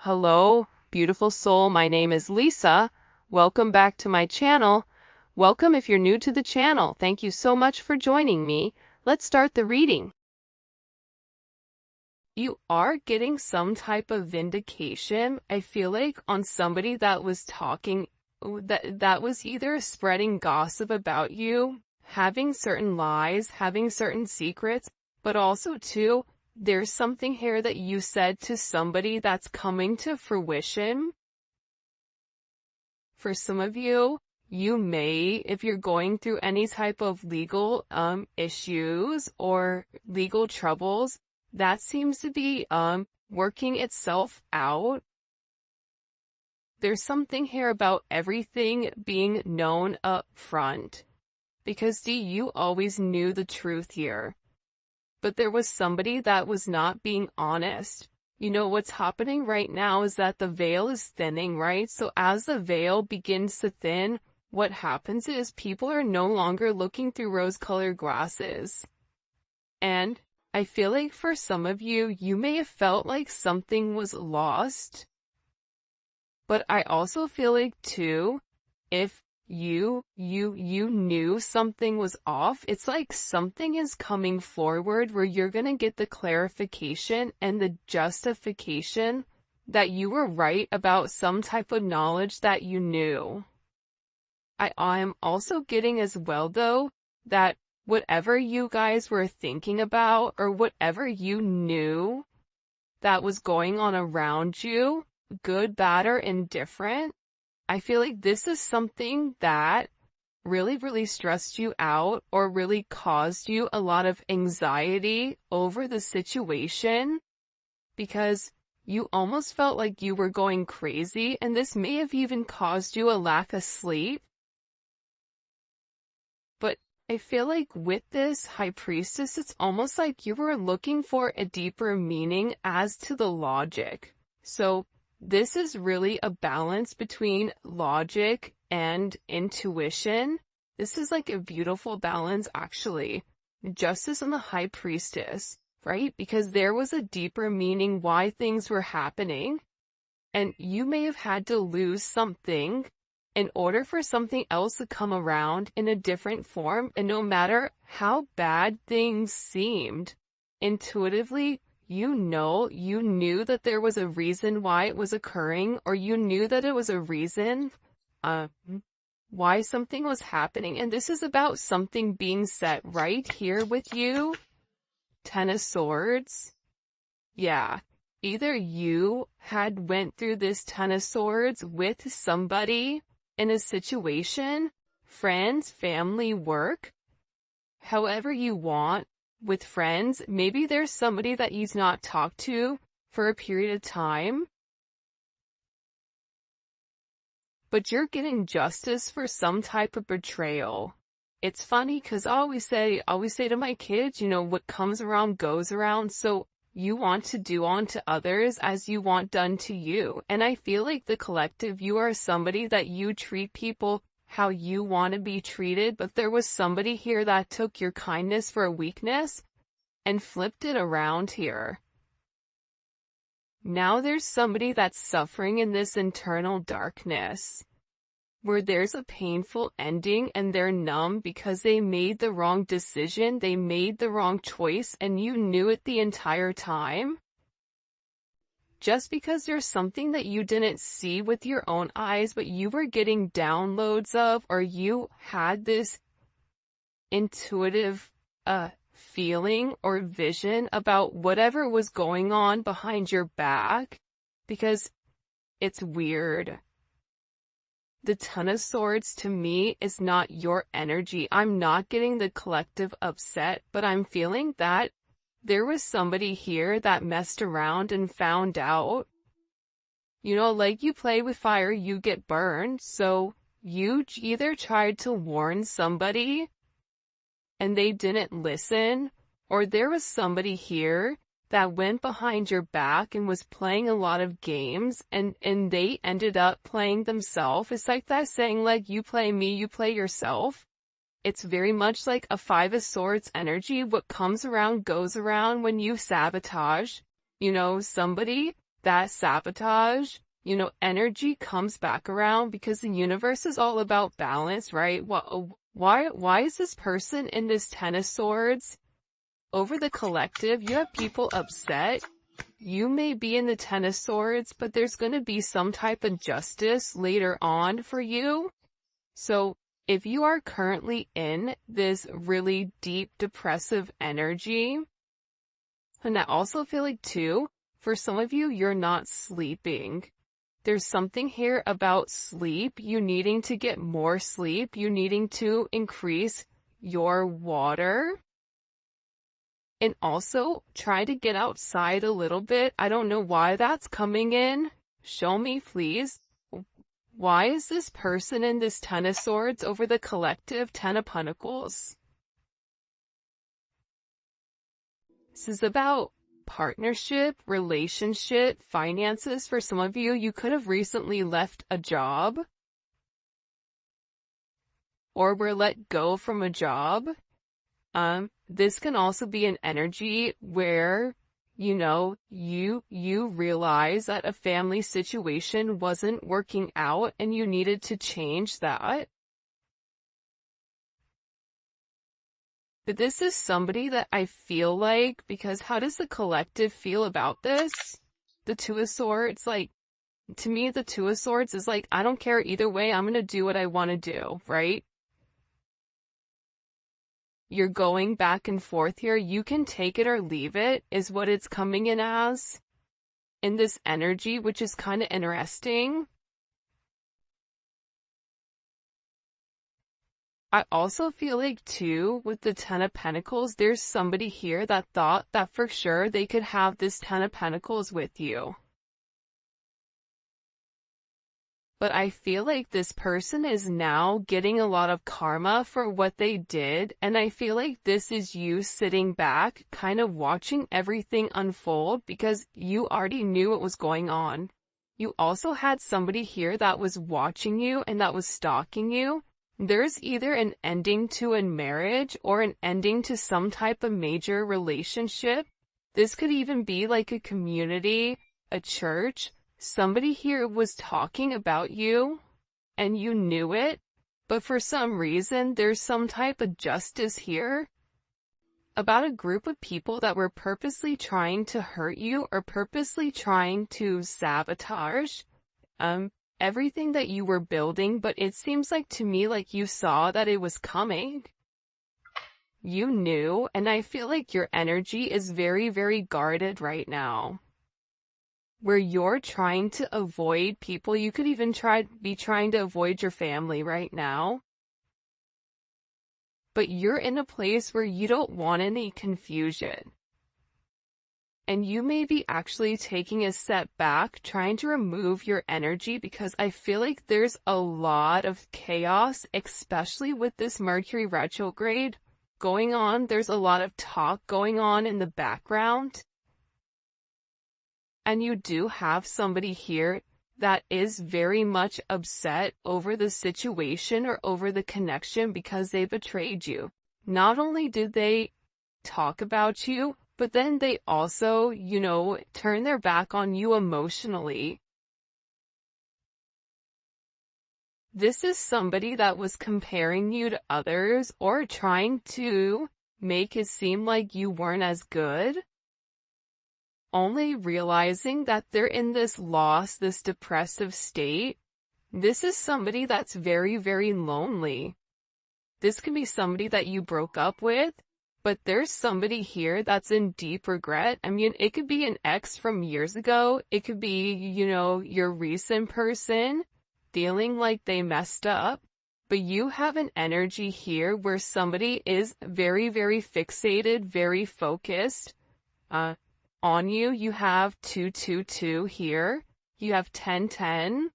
Hello, beautiful soul. My name is Lisa. Welcome back to my channel. Welcome if you're new to the channel. Thank you so much for joining me. Let's start the reading. You are getting some type of vindication, I feel like, on somebody that was talking, that was either spreading gossip about you, having certain lies, having certain secrets, but also too, there's something here that you said to somebody that's coming to fruition. For some of you, you may, if you're going through any type of legal issues or legal troubles, that seems to be working itself out. There's something here about everything being known up front. Because you always knew the truth here. But there was somebody that was not being honest. You know, what's happening right now is that the veil is thinning, right? So as the veil begins to thin, what happens is people are no longer looking through rose-colored glasses. And I feel like for some of you, you may have felt like something was lost. But I also feel like too, if you knew something was off, it's like something is coming forward where you're gonna get the clarification and the justification that you were right about some type of knowledge that you knew. I'm also getting as well though, that whatever you guys were thinking about or whatever you knew that was going on around you, good, bad, or indifferent, I feel like this is something that really stressed you out or really caused you a lot of anxiety over the situation because you almost felt like you were going crazy, and this may have even caused you a lack of sleep. But I feel like with this High Priestess, it's almost like you were looking for a deeper meaning as to the logic. So this is really a balance between logic and intuition. This is like a beautiful balance, actually. Justice and the High Priestess, right? Because there was a deeper meaning why things were happening. And you may have had to lose something in order for something else to come around in a different form. And no matter how bad things seemed, intuitively, you knew that there was a reason why it was occurring, or you knew that it was a reason why something was happening. And this is about something being set right here with you. Ten of Swords. Yeah. Either you had went through this Ten of Swords with somebody in a situation, friends, family, work, however you want. With friends, maybe there's somebody that you've not talked to for a period of time, but you're getting justice for some type of betrayal. It's funny because I always say to my kids, you know, what comes around goes around. So you want to do unto others as you want done to you. And I feel like the collective, you are somebody that you treat people how you want to be treated, but there was somebody here that took your kindness for a weakness and flipped it around here. Now there's somebody that's suffering in this internal darkness, where there's a painful ending and they're numb because they made the wrong decision, they made the wrong choice, and you knew it the entire time. Just because there's something that you didn't see with your own eyes, but you were getting downloads of, or you had this intuitive feeling or vision about whatever was going on behind your back, because it's weird. The Ten of Swords to me is not your energy. I'm not getting the collective upset, but I'm feeling that there was somebody here that messed around and found out. You know, like you play with fire, you get burned. So you either tried to warn somebody and they didn't listen, or there was somebody here that went behind your back and was playing a lot of games and they ended up playing themselves. It's like that saying, like, you play me, you play yourself. It's very much like a Five of Swords energy. What comes around goes around when you sabotage, you know, somebody. that sabotage, energy comes back around because the universe is all about balance, right? Why is this person in this Ten of Swords? Over the collective, you have people upset. You may be in the Ten of Swords, but there's going to be some type of justice later on for you. So if you are currently in this really deep depressive energy, and I also feel like too, for some of you, you're not sleeping. There's something here about sleep, you needing to get more sleep, you needing to increase your water. And also, try to get outside a little bit. I don't know why that's coming in. Show me, please. Why is this person in this Ten of Swords over the collective Ten of Pentacles? This is about partnership, relationship, finances. For some of you, you could have recently left a job or were let go from a job. This can also be an energy where, you realize that a family situation wasn't working out and you needed to change that. But this is somebody that I feel like, because how does the collective feel about this? The Two of Swords, to me, the Two of Swords is I don't care either way, I'm gonna do what I want to do, right? You're going back and forth here. You can take it or leave it, is what it's coming in as. In this energy, which is kind of interesting. I also feel like too, with the Ten of Pentacles, there's somebody here that thought that for sure they could have this Ten of Pentacles with you. But I feel like this person is now getting a lot of karma for what they did, and I feel like this is you sitting back, kind of watching everything unfold because you already knew what was going on. You also had somebody here that was watching you and that was stalking you. There's either an ending to a marriage or an ending to some type of major relationship. This could even be like a community, a church. Somebody here was talking about you, and you knew it, but for some reason, there's some type of justice here about a group of people that were purposely trying to hurt you or purposely trying to sabotage everything that you were building, but it seems like to me like you saw that it was coming. You knew, and I feel like your energy is very, very guarded right now. Where you're trying to avoid people, you could even be trying to avoid your family right now. But you're in a place where you don't want any confusion. And you may be actually taking a step back, trying to remove your energy because I feel like there's a lot of chaos, especially with this Mercury retrograde going on. There's a lot of talk going on in the background. And you do have somebody here that is very much upset over the situation or over the connection because they betrayed you. Not only did they talk about you, but then they also, turn their back on you emotionally. This is somebody that was comparing you to others or trying to make it seem like you weren't as good. Only realizing that they're in this loss, this depressive state. This is somebody that's very, very lonely. This can be somebody that you broke up with, but there's somebody here that's in deep regret. I mean, it could be an ex from years ago. It could be, your recent person feeling like they messed up. But you have an energy here where somebody is very, very fixated, very focused, on you. You have 222 here. You have 1010.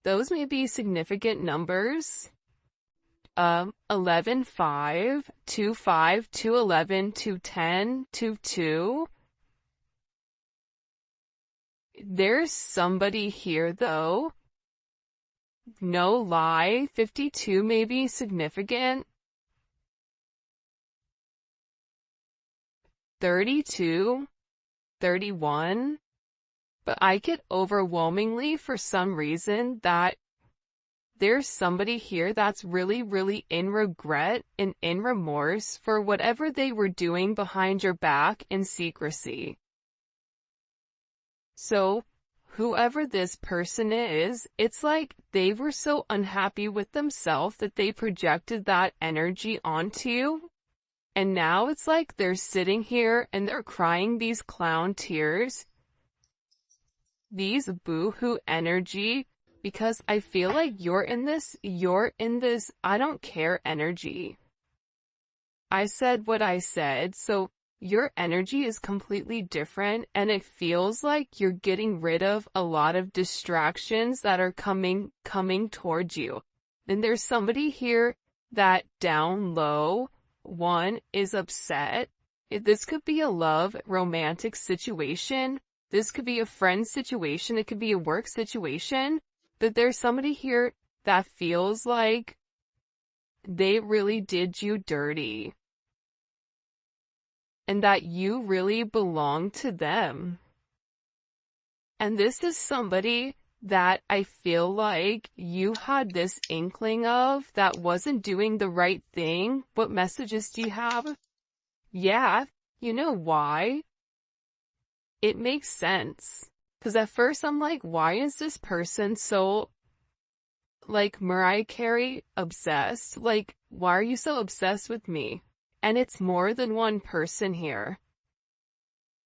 Those may be significant numbers. 11, 5, 2, 5, 2, 11, 2, 10, 2, 2. There's somebody here though. No lie. 52 may be significant. 32. 31, But I get overwhelmingly for some reason that there's somebody here that's really, really in regret and in remorse for whatever they were doing behind your back in secrecy. So, whoever this person is, it's like they were so unhappy with themselves that they projected that energy onto you. And now it's like they're sitting here and they're crying these clown tears, these boo-hoo energy, because I feel like you're in this I don't care energy. I said what I said, so your energy is completely different, and it feels like you're getting rid of a lot of distractions that are coming towards you. And there's somebody here that down low, one, is upset. This could be a love, romantic situation. This could be a friend situation. It could be a work situation. But there's somebody here that feels like they really did you dirty, and that you really belong to them. And this is somebody that I feel like you had this inkling of that wasn't doing the right thing. What messages do you have? Yeah, you know why? It makes sense. Because at first I'm like, why is this person so, like, Mariah Carey obsessed? Like, why are you so obsessed with me? And it's more than one person here.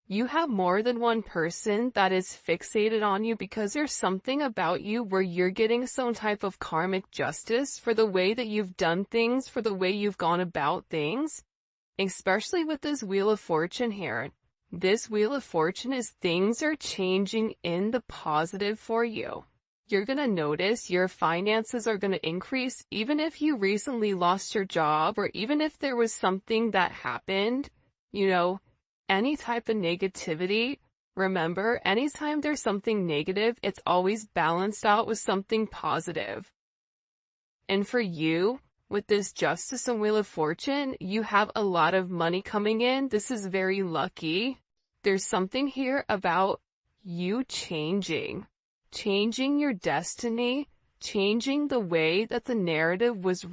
You have more than one person that is fixated on you because there's something about you where you're getting some type of karmic justice for the way that you've done things, for the way you've gone about things, especially with this Wheel of Fortune here. This Wheel of Fortune is things are changing in the positive for you. You're going to notice your finances are going to increase even if you recently lost your job, or even if there was something that happened, any type of negativity. Remember, anytime there's something negative, it's always balanced out with something positive. And for you, with this Justice and Wheel of Fortune, you have a lot of money coming in. This is very lucky. There's something here about you changing your destiny, changing the way that the narrative was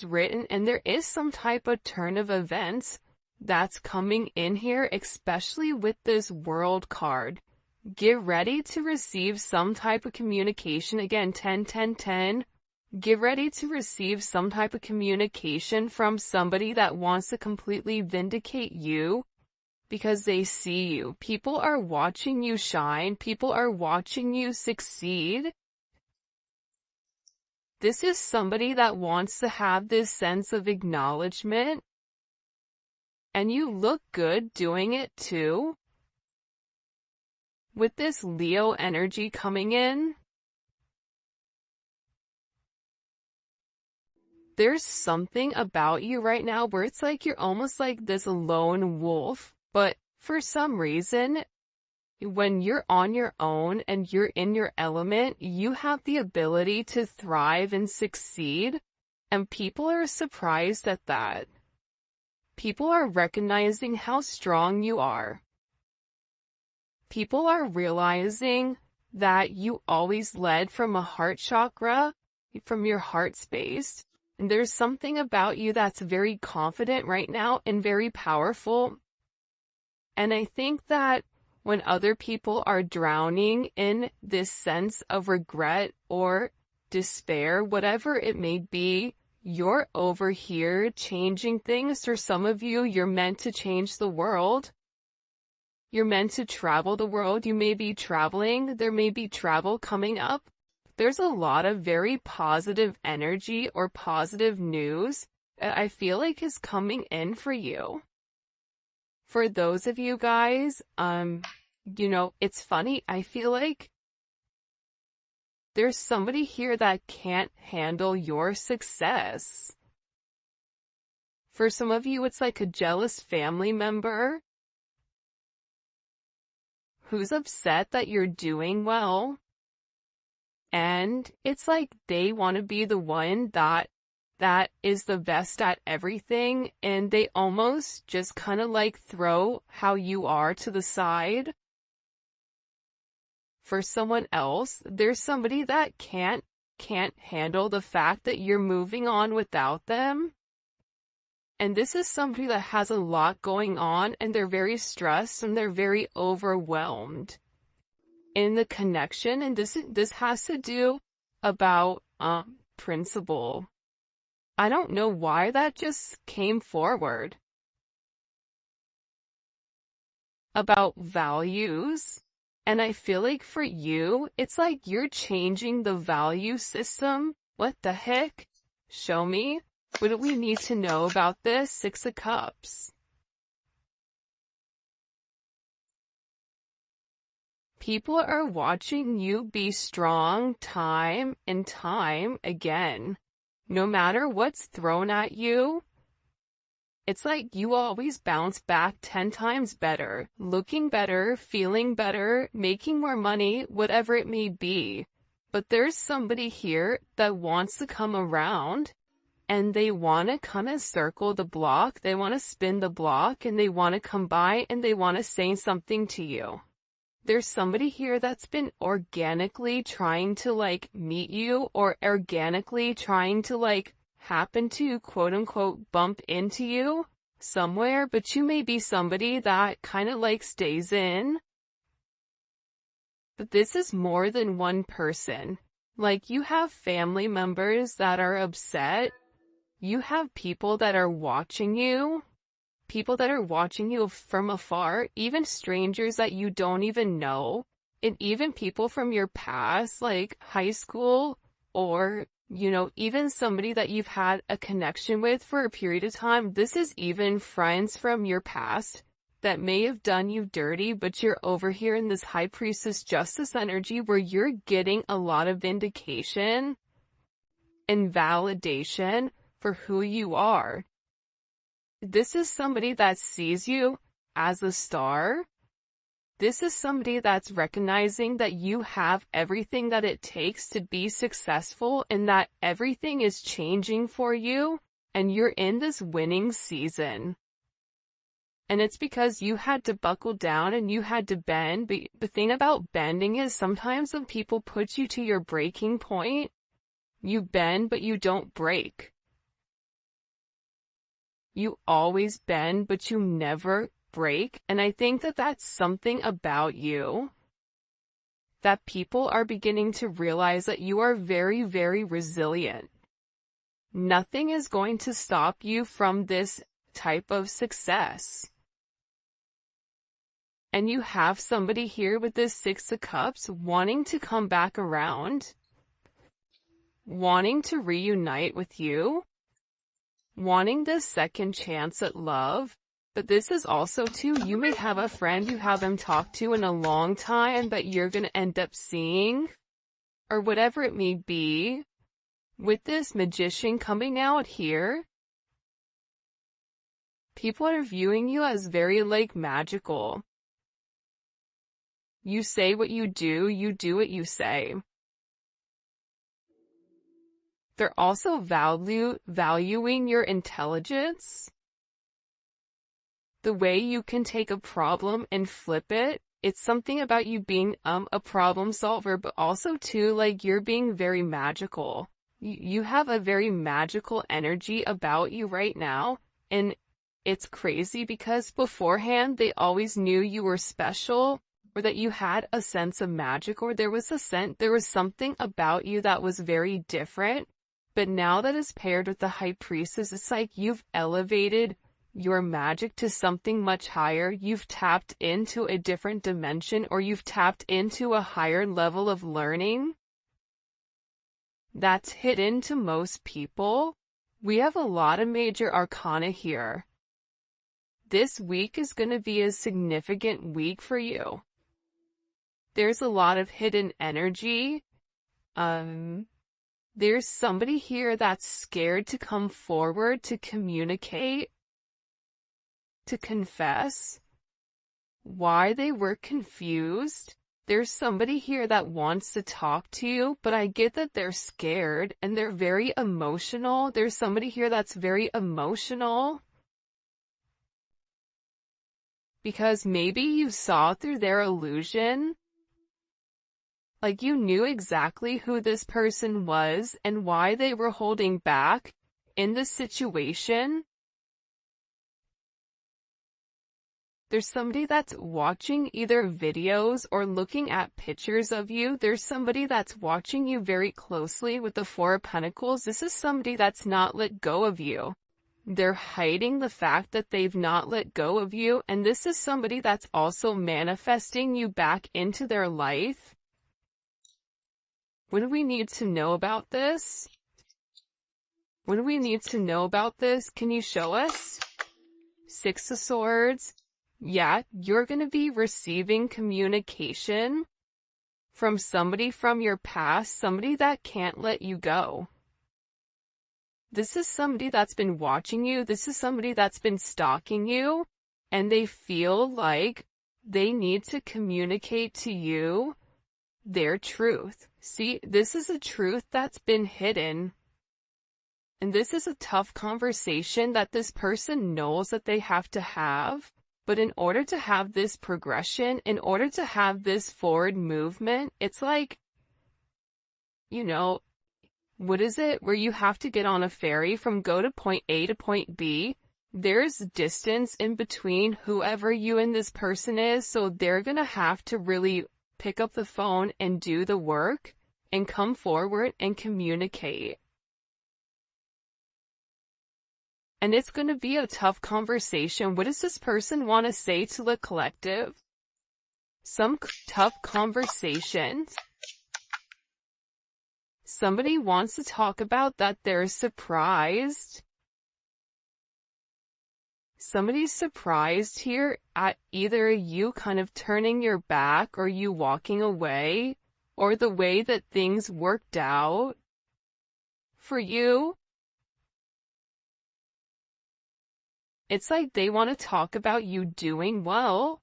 written, and there is some type of turn of events that's coming in here, especially with this World card. Get ready to receive some type of communication. Again, 10, 10, 10. Get ready to receive some type of communication from somebody that wants to completely vindicate you because they see you. People are watching you shine. People are watching you succeed. This is somebody that wants to have this sense of acknowledgement. And you look good doing it too. With this Leo energy coming in, there's something about you right now where it's like you're almost like this lone wolf, but for some reason, when you're on your own and you're in your element, you have the ability to thrive and succeed, and people are surprised at that. People are recognizing how strong you are. People are realizing that you always led from a heart chakra, from your heart space. And there's something about you that's very confident right now and very powerful. And I think that when other people are drowning in this sense of regret or despair, whatever it may be, you're over here changing things. For some of you, you're meant to change the world. You're meant to travel the world. You may be traveling. There may be travel coming up. There's a lot of very positive energy or positive news that I feel like is coming in for you. For those of you guys, it's funny. I feel like there's somebody here that can't handle your success. For some of you, it's like a jealous family member who's upset that you're doing well. And it's like they want to be the one that is the best at everything, and they almost just kind of like throw how you are to the side. for someone else. There's somebody that can't handle the fact that you're moving on without them. And this is somebody that has a lot going on, and they're very stressed and they're very overwhelmed in the connection. And this has to do about principle. I don't know why that just came forward. About values. And I feel like for you, it's like you're changing the value system. What the heck? Show me. What do we need to know about this? Six of Cups. People are watching you be strong time and time again. No matter what's thrown at you, it's like you always bounce back 10 times better, looking better, feeling better, making more money, whatever it may be. But there's somebody here that wants to come around, and they want to kind of circle the block, they want to spin the block, and they want to come by and they want to say something to you. There's somebody here that's been organically trying to like meet you, or organically trying to like happen to quote unquote bump into you somewhere, but you may be somebody that kind of like stays in. But this is more than one person. Like, you have family members that are upset. You have people that are watching you. People that are watching you from afar, even strangers that you don't even know, and even people from your past, like high school, or, you know, even somebody that you've had a connection with for a period of time. This is even friends from your past that may have done you dirty, but you're over here in this High Priestess Justice energy where you're getting a lot of vindication and validation for who you are. This is somebody that sees you as a star. This is somebody that's recognizing that you have everything that it takes to be successful, and that everything is changing for you, and you're in this winning season. And it's because you had to buckle down and you had to bend. But the thing about bending is sometimes when people put you to your breaking point, you bend but you don't break. You always bend, but you never break. And I think that that's something about you that people are beginning to realize, that you are very, very resilient. Nothing is going to stop you from this type of success. And you have somebody here with this Six of Cups wanting to come back around, wanting to reunite with you, wanting this second chance at love. But this is also too, you may have a friend you haven't talked to in a long time that you're going to end up seeing, or whatever it may be. With this Magician coming out here, people are viewing you as very like magical. You say what you do what you say. They're also valuing your intelligence. The way you can take a problem and flip it. It's something about you being a problem solver, but also too, like, you're being very magical. You have a very magical energy about you right now, and it's crazy because beforehand they always knew you were special, or that you had a sense of magic, or there was something about you that was very different. But now that is paired with the High Priestess, it's like you've elevated your magic to something much higher. You've tapped into a different dimension, or you've tapped into a higher level of learning that's hidden to most people. We have a lot of major arcana here. This week is going to be a significant week for you. There's a lot of hidden energy. There's somebody here that's scared to come forward, to communicate, to confess why they were confused. There's somebody here that wants to talk to you, but I get that they're scared and they're very emotional. There's somebody here that's very emotional because maybe you saw through their illusion. Like you knew exactly who this person was and why they were holding back in the situation. There's somebody that's watching either videos or looking at pictures of you. There's somebody that's watching you very closely with the Four of Pentacles. This is somebody that's not let go of you. They're hiding the fact that they've not let go of you, and this is somebody that's also manifesting you back into their life. What do we need to know about this? What do we need to know about this? Can you show us? Six of Swords. Yeah, you're going to be receiving communication from somebody from your past, somebody that can't let you go. This is somebody that's been watching you. This is somebody that's been stalking you, and they feel like they need to communicate to you their truth. See, this is a truth that's been hidden. And this is a tough conversation that this person knows that they have to have. But in order to have this progression, in order to have this forward movement, it's like, you know, what is it? Where you have to get on a ferry from go to point A to point B. There's distance in between whoever you and this person is, so they're gonna have to really pick up the phone and do the work and come forward and communicate. And it's going to be a tough conversation. What does this person want to say to the collective? Some tough conversations. Somebody wants to talk about that they're surprised. Somebody's surprised here at either you kind of turning your back or you walking away, or the way that things worked out for you. It's like they want to talk about you doing well.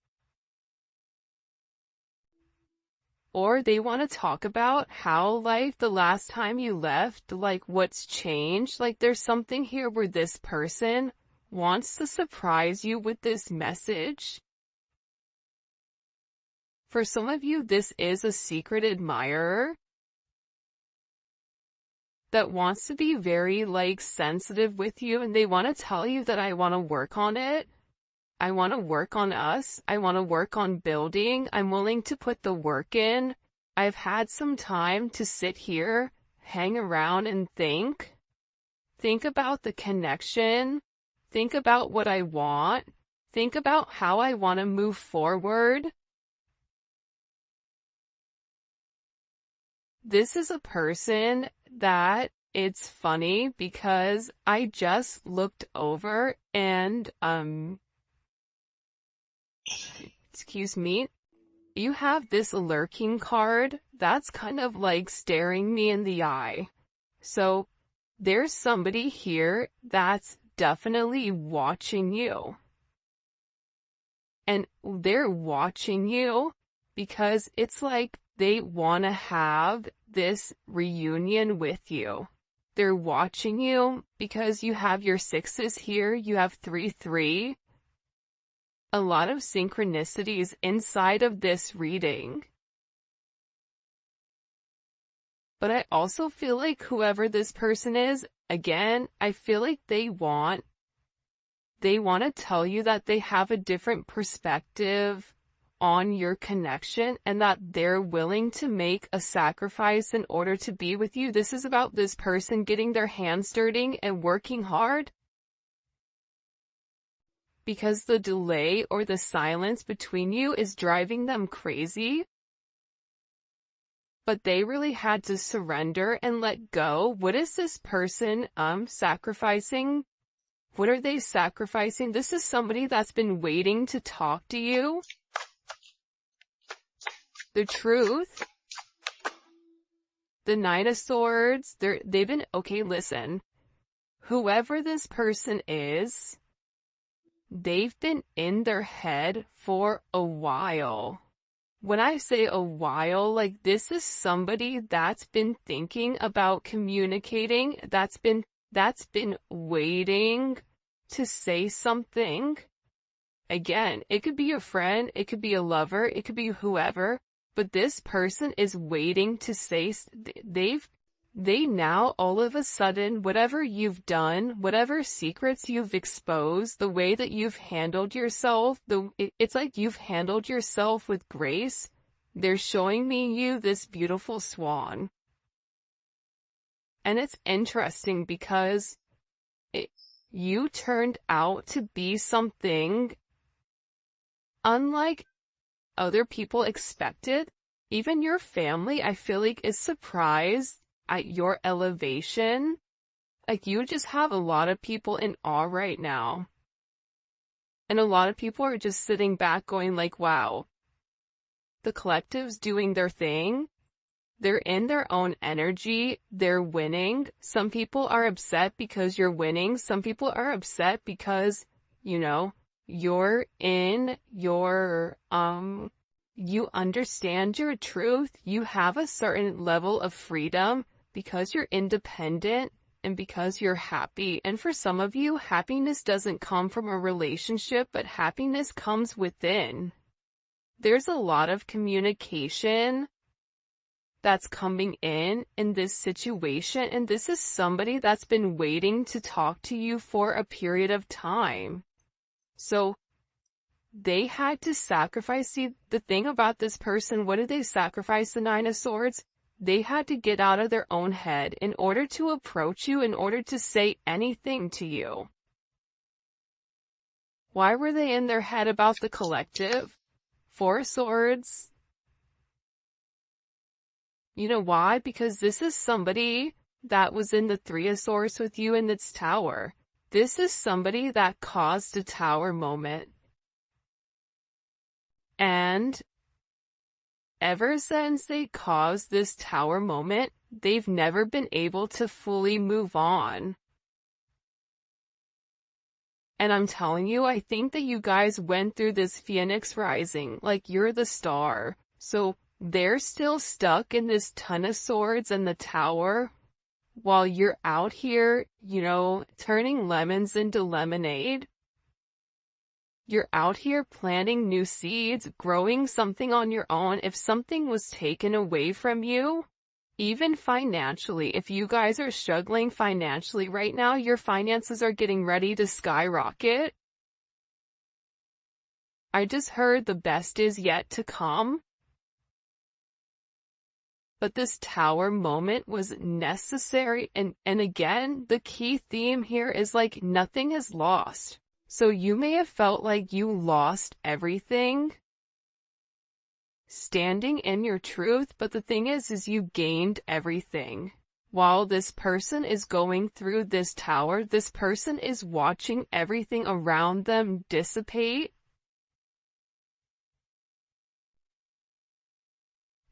Or they want to talk about how, like, the last time you left, like, what's changed. Like, there's something here where this person wants to surprise you with this message. For some of you, this is a secret admirer that wants to be very, like, sensitive with you, and they want to tell you that I want to work on it. I want to work on us. I want to work on building. I'm willing to put the work in. I've had some time to sit here, hang around and think. Think about the connection. Think about what I want. Think about how I want to move forward. This is a person that it's funny because I just looked over and, excuse me, you have this lurking card that's kind of like staring me in the eye. So there's somebody here that's definitely watching you. And they're watching you because it's like they want to have this reunion with you. They're watching you because you have your sixes here, you have 3-3. A lot of synchronicities inside of this reading. But I also feel like whoever this person is, again, I feel like they want to tell you that they have a different perspective on your connection and that they're willing to make a sacrifice in order to be with you. This is about this person getting their hands dirty and working hard. Because the delay or the silence between you is driving them crazy. But they really had to surrender and let go. What is this person sacrificing? What are they sacrificing? This is somebody that's been waiting to talk to you. The truth. The Knight of Swords. They've been, okay, listen. Whoever this person is, they've been in their head for a while. When I say a while, like this is somebody that's been thinking about communicating, that's been waiting to say something. Again, it could be a friend, it could be a lover, it could be whoever, but this person is waiting to say, they now all of a sudden, whatever you've done, whatever secrets you've exposed, the way that you've handled yourself, it's like you've handled yourself with grace. They're showing me you this beautiful swan. And it's interesting because you turned out to be something unlike other people expected. Even your family, I feel like, is surprised at your elevation. Like, you just have a lot of people in awe right now. And a lot of people are just sitting back going like, wow, the collective's doing their thing. They're in their own energy. They're winning. Some people are upset because you're winning. Some people are upset because, you know, you're in your, you understand your truth. You have a certain level of freedom because you're independent and because you're happy. And for some of you, happiness doesn't come from a relationship, but happiness comes within. There's a lot of communication that's coming in this situation, and this is somebody that's been waiting to talk to you for a period of time. So they had to sacrifice. See, the thing about this person, what did they sacrifice? The Nine of Swords? They had to get out of their own head in order to approach you, in order to say anything to you. Why were they in their head about the collective? Four of Swords. You know why? Because this is somebody that was in the Three of Swords with you in this tower. This is somebody that caused a tower moment. And ever since they caused this tower moment, they've never been able to fully move on. And I'm telling you, I think that you guys went through this Phoenix rising, like you're the star. So they're still stuck in this Ton of Swords and the tower, while you're out here, you know, turning lemons into lemonade. You're out here planting new seeds, growing something on your own. If something was taken away from you, even financially, if you guys are struggling financially right now, your finances are getting ready to skyrocket. I just heard the best is yet to come. But this tower moment was necessary, and again, the key theme here is like nothing is lost. So you may have felt like you lost everything standing in your truth, but the thing is you gained everything. While this person is going through this tower, this person is watching everything around them dissipate.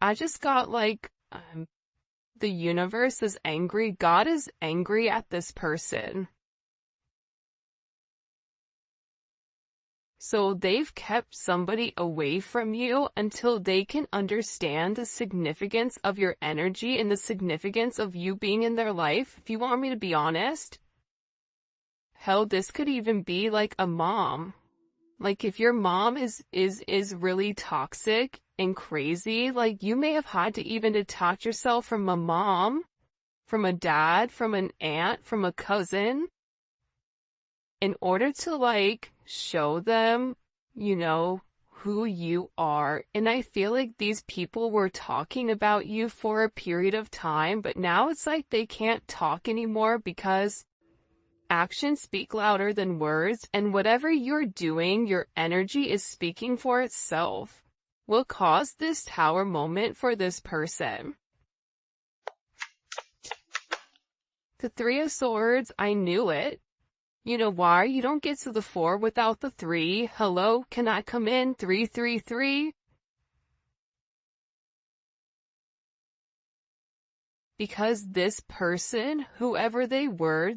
I just got like, the universe is angry. God is angry at this person. So they've kept somebody away from you until they can understand the significance of your energy and the significance of you being in their life. If you want me to be honest, hell, this could even be like a mom. Like if your mom is really toxic and crazy, like you may have had to even detach yourself from a mom, from a dad, from an aunt, from a cousin, in order to like show them, you know, who you are. And I feel like these people were talking about you for a period of time, but now it's like they can't talk anymore because actions speak louder than words, and whatever you're doing, your energy is speaking for itself. Will cause this tower moment for this person. The Three of Swords, I knew it. You know why? You don't get to the 4 without the 3. Hello, can I come in? 333. Because this person, whoever they were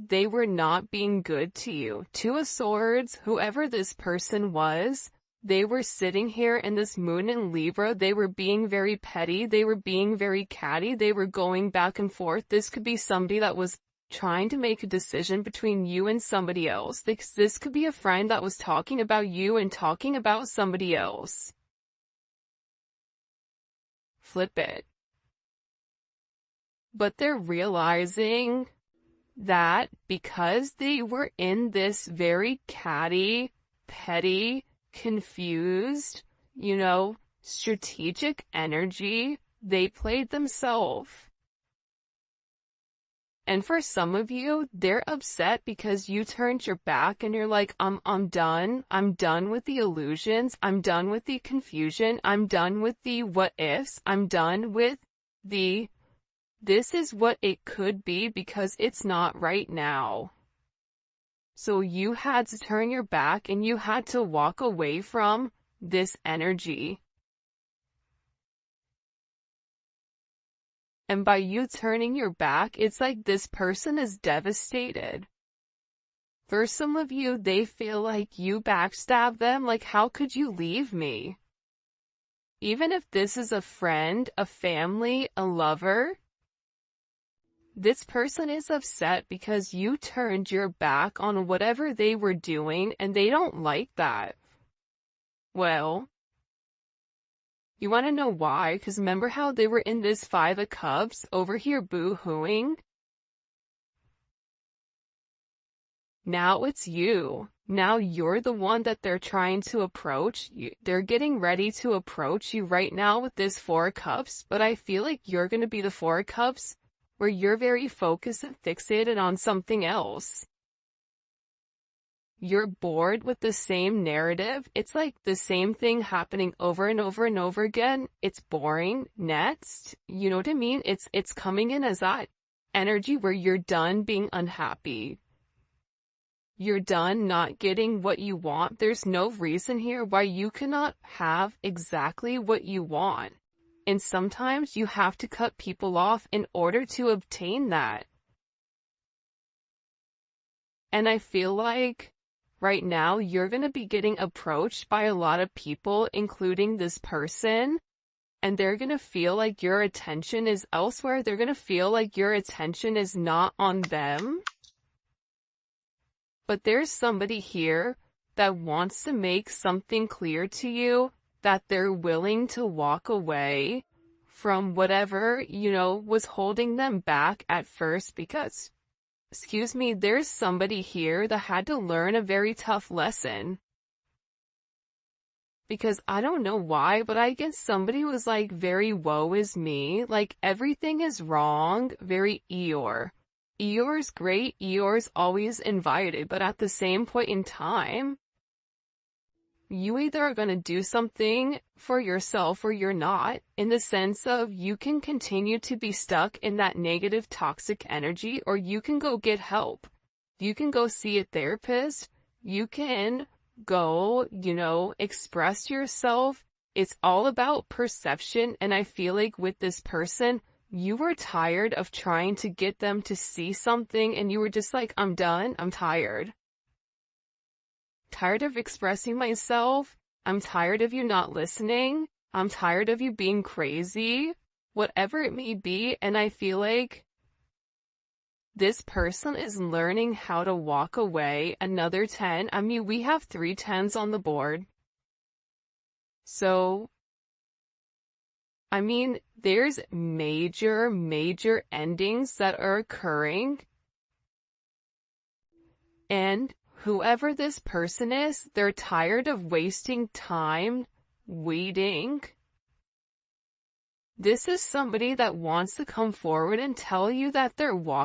not being good to you. 2 of Swords, whoever this person was, they were sitting here in this moon in Libra. They were being very petty. They were being very catty. They were going back and forth. This could be somebody that was trying to make a decision between you and somebody else. This could be a friend that was talking about you and talking about somebody else. flip it. But they're realizing that because they were in this very catty, petty, confused, strategic energy, they played themselves. And for some of you, they're upset because you turned your back and you're like, I'm done. I'm done with the illusions. I'm done with the confusion. I'm done with the what ifs. I'm done with the this is what it could be because it's not right now. So you had to turn your back and you had to walk away from this energy. And by you turning your back, it's like this person is devastated. For some of you, they feel like you backstabbed them, like how could you leave me? Even if this is a friend, a family, a lover, this person is upset because you turned your back on whatever they were doing and they don't like that. Well, you want to know why? Because remember how they were in this Five of Cups over here boo-hooing? Now it's you. Now you're the one that they're trying to approach. They're getting ready to approach you right now with this Four of Cups, but I feel like you're going to be the Four of Cups where you're very focused and fixated on something else. You're bored with the same narrative. It's like the same thing happening over and over and over again. It's boring. Next, you know what I mean? It's coming in as that energy where you're done being unhappy. You're done not getting what you want. There's no reason here why you cannot have exactly what you want. And sometimes you have to cut people off in order to obtain that. And I feel like right now you're going to be getting approached by a lot of people, including this person, and they're going to feel like your attention is elsewhere. They're going to feel like your attention is not on them. But there's somebody here that wants to make something clear to you, that they're willing to walk away from whatever, was holding them back at first because, there's somebody here that had to learn a very tough lesson. Because I don't know why, but I guess somebody was like very woe is me, like everything is wrong, very Eeyore. Eeyore's great, Eeyore's always invited, but at the same point in time, you either are going to do something for yourself or you're not, in the sense of you can continue to be stuck in that negative toxic energy, or you can go get help. You can go see a therapist. You can go, express yourself. It's all about perception. And I feel like with this person, you were tired of trying to get them to see something and you were just like, I'm done. I'm tired. Tired of expressing myself. I'm tired of you not listening. I'm tired of you being crazy. Whatever it may be. And I feel like this person is learning how to walk away. Another 10. I mean, we have 3 10s on the board. So, I mean, there's major endings that are occurring. And whoever this person is, they're tired of wasting time waiting. This is somebody that wants to come forward and tell you that they're walking